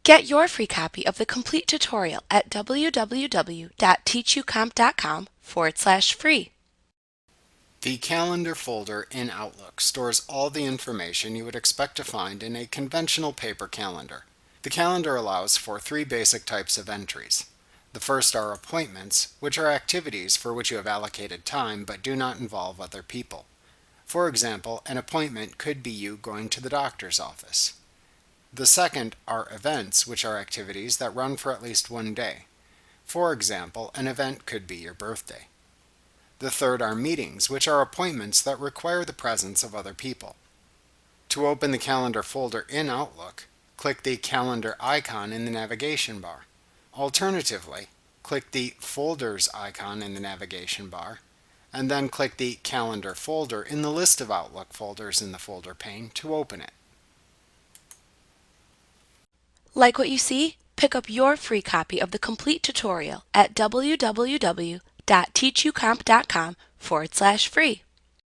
Get your free copy of the complete tutorial at www.teachucomp.com/free. The Calendar folder in Outlook stores all the information you would expect to find in a conventional paper calendar. The calendar allows for three basic types of entries. The first are appointments, which are activities for which you have allocated time but do not involve other people. For example, an appointment could be you going to the doctor's office. The second are events, which are activities that run for at least one day. For example, an event could be your birthday. The third are meetings, which are appointments that require the presence of other people. To open the calendar folder in Outlook, click the calendar icon in the navigation bar. Alternatively, click the folders icon in the navigation bar, and then click the calendar folder in the list of Outlook folders in the folder pane to open it. Like what you see? Pick up your free copy of the complete tutorial at www.teachucomp.com/free.